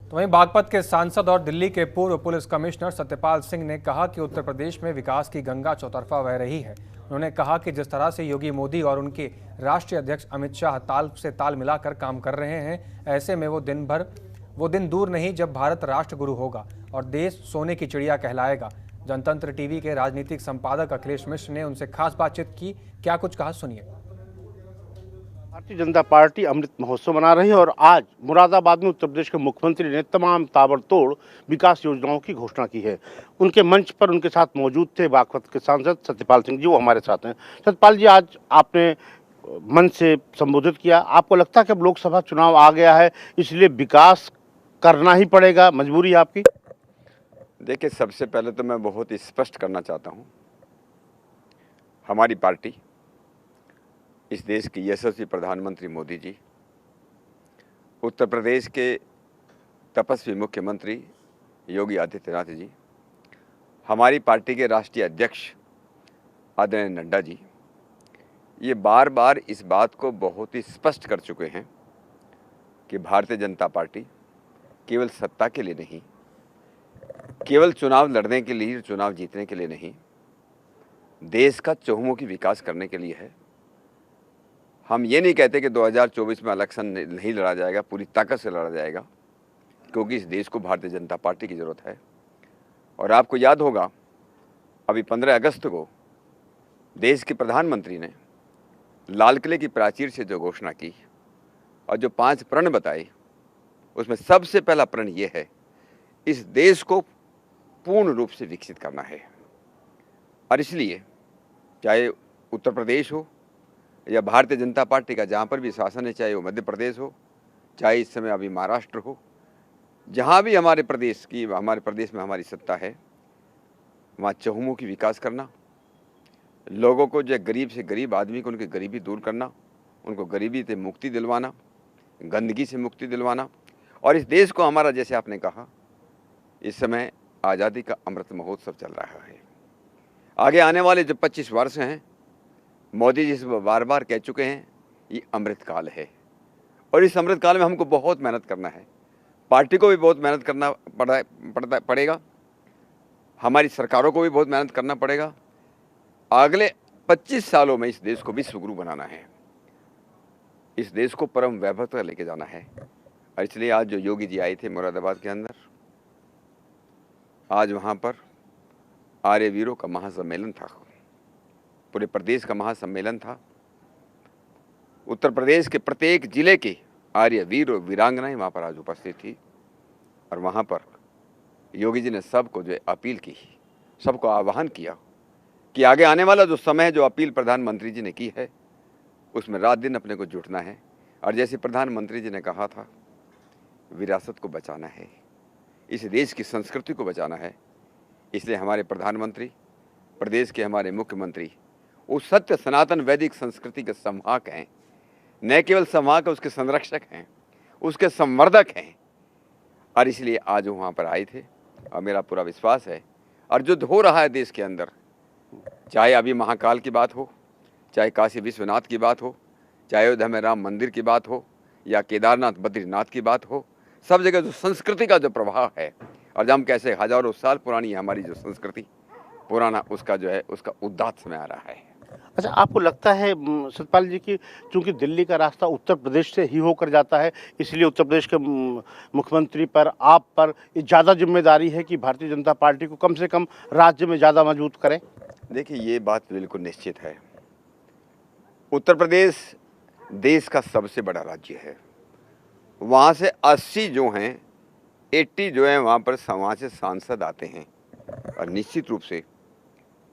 तो वहीं बागपत के सांसद और दिल्ली के पूर्व पुलिस कमिश्नर सत्यपाल सिंह ने कहा कि उत्तर प्रदेश में विकास की गंगा चौतरफा बह रही है। उन्होंने कहा कि जिस तरह से योगी मोदी और उनके राष्ट्रीय अध्यक्ष अमित शाह ताल से ताल मिलाकर काम कर रहे हैं, ऐसे में वो दिन दूर नहीं जब भारत राष्ट्र गुरु होगा और देश सोने की चिड़िया कहलाएगा। जनतंत्र टीवी के राजनीतिक संपादक अखिलेश मिश्र ने उनसे खास बातचीत की। क्या कुछ कहा, सुनिए। भारतीय जनता पार्टी अमृत महोत्सव मना रही है और आज मुरादाबाद में उत्तर प्रदेश के मुख्यमंत्री ने तमाम ताबड़तोड़ विकास योजनाओं की घोषणा की है। उनके मंच पर उनके साथ मौजूद थे बागपत के सांसद सत्यपाल सिंह जी, वो हमारे साथ हैं। सत्यपाल जी, आज आपने मंच से संबोधित किया। आपको लगता है कि अब लोकसभा चुनाव आ गया है, इसलिए विकास करना ही पड़ेगा, मजबूरी है आपकी? देखिए, सबसे पहले तो मैं बहुत स्पष्ट करना चाहता हूँ, हमारी पार्टी, इस देश के यशस्वी प्रधानमंत्री मोदी जी, उत्तर प्रदेश के तपस्वी मुख्यमंत्री योगी आदित्यनाथ जी, हमारी पार्टी के राष्ट्रीय अध्यक्ष आदरणीय नड्डा जी, ये बार बार इस बात को बहुत ही स्पष्ट कर चुके हैं कि भारतीय जनता पार्टी केवल सत्ता के लिए नहीं, केवल चुनाव लड़ने के लिए, चुनाव जीतने के लिए नहीं, देश का चहुमुखी विकास करने के लिए है। हम ये नहीं कहते कि 2024 में इलेक्शन नहीं लड़ा जाएगा, पूरी ताकत से लड़ा जाएगा, क्योंकि इस देश को भारतीय जनता पार्टी की ज़रूरत है। और आपको याद होगा, अभी 15 अगस्त को देश के प्रधानमंत्री ने लाल किले की प्राचीर से जो घोषणा की और जो 5 प्रण बताए, उसमें सबसे पहला प्रण ये है, इस देश को पूर्ण रूप से विकसित करना है। और इसलिए चाहे उत्तर प्रदेश हो या भारतीय जनता पार्टी का जहाँ पर भी शासन है, चाहे वो मध्य प्रदेश हो, चाहे इस समय अभी महाराष्ट्र हो, जहाँ भी हमारे प्रदेश में हमारी सत्ता है, वहाँ चहुमुखी विकास करना, लोगों को जो गरीब से गरीब आदमी को उनकी गरीबी दूर करना, उनको गरीबी से मुक्ति दिलवाना, गंदगी से मुक्ति दिलवाना। और इस देश को हमारा, जैसे आपने कहा, इस समय आज़ादी का अमृत महोत्सव चल रहा है। आगे आने वाले जो 25 वर्ष हैं, मोदी जी से बार बार कह चुके हैं, ये अमृत काल है। और इस अमृत काल में हमको बहुत मेहनत करना है, पार्टी को भी बहुत मेहनत करना पड़ेगा, हमारी सरकारों को भी बहुत मेहनत करना पड़ेगा। अगले 25 सालों में इस देश को विश्व गुरु बनाना है, इस देश को परम वैभव तक लेके जाना है। और इसलिए आज जो योगी जी आए थे मुरादाबाद के अंदर, आज वहाँ पर आर्य वीरों का महासम्मेलन था, पूरे प्रदेश का महासम्मेलन था। उत्तर प्रदेश के प्रत्येक जिले के आर्य वीर और वीरांगनाएं वहाँ पर आज उपस्थित थी। और वहाँ पर योगी जी ने सबको जो अपील की, सबको आह्वान किया कि आगे आने वाला जो समय है, जो अपील प्रधानमंत्री जी ने की है, उसमें रात दिन अपने को जुटना है। और जैसे प्रधानमंत्री जी ने कहा था, विरासत को बचाना है, इस देश की संस्कृति को बचाना है। इसलिए हमारे प्रधानमंत्री, प्रदेश के हमारे मुख्यमंत्री उस सत्य सनातन वैदिक संस्कृति के संवाहक हैं, न केवल संवाहक, उसके संरक्षक हैं, उसके संवर्धक हैं। और इसलिए आज वहाँ पर आए थे। और मेरा पूरा विश्वास है, और जो हो रहा है देश के अंदर, चाहे अभी महाकाल की बात हो, चाहे काशी विश्वनाथ की बात हो, चाहे अयोध्या में राम मंदिर की बात हो, या केदारनाथ बद्रीनाथ की बात हो, सब जगह जो संस्कृति का जो प्रवाह है, और जब हम कैसे हजारों साल पुरानी हमारी जो संस्कृति पुराना, उसका जो है, उसका उद्दात समय आ रहा है। अच्छा, आपको लगता है सतपाल जी कि चूंकि दिल्ली का रास्ता उत्तर प्रदेश से ही होकर जाता है, इसलिए उत्तर प्रदेश के मुख्यमंत्री पर, आप पर ये ज़्यादा जिम्मेदारी है कि भारतीय जनता पार्टी को कम से कम राज्य में ज़्यादा मजबूत करें? देखिए, ये बात बिल्कुल निश्चित है। उत्तर प्रदेश देश का सबसे बड़ा राज्य है। वहाँ से 80 जो हैं, 80 जो हैं, वहाँ पर वहाँ से सांसद आते हैं। और निश्चित रूप से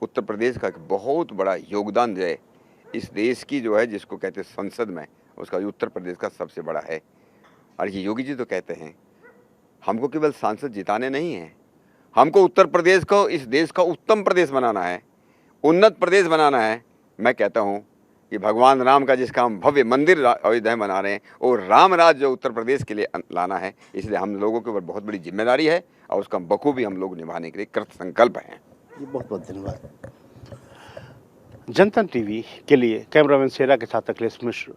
उत्तर प्रदेश का एक बहुत बड़ा योगदान जो है इस देश की, जो है जिसको कहते हैं संसद में, उसका उत्तर प्रदेश का सबसे बड़ा है। और ये योगी जी तो कहते हैं, हमको केवल सांसद जिताने नहीं हैं, हमको उत्तर प्रदेश को इस देश का उत्तम प्रदेश बनाना है, उन्नत प्रदेश बनाना है। मैं कहता हूँ कि भगवान राम का जिसका हम भव्य मंदिर अयोध्या में बना रहे हैं, और राम राज जो उत्तर प्रदेश के लिए लाना है, इसलिए हम लोगों के ऊपर बहुत बड़ी जिम्मेदारी है, और उसका बखूबी हम लोग निभाने के लिए कृत संकल्प हैं। बहुत बहुत धन्यवाद। जनतंत्र टीवी के लिए कैमरामैन शेरा के साथ अखिलेश मिश्र।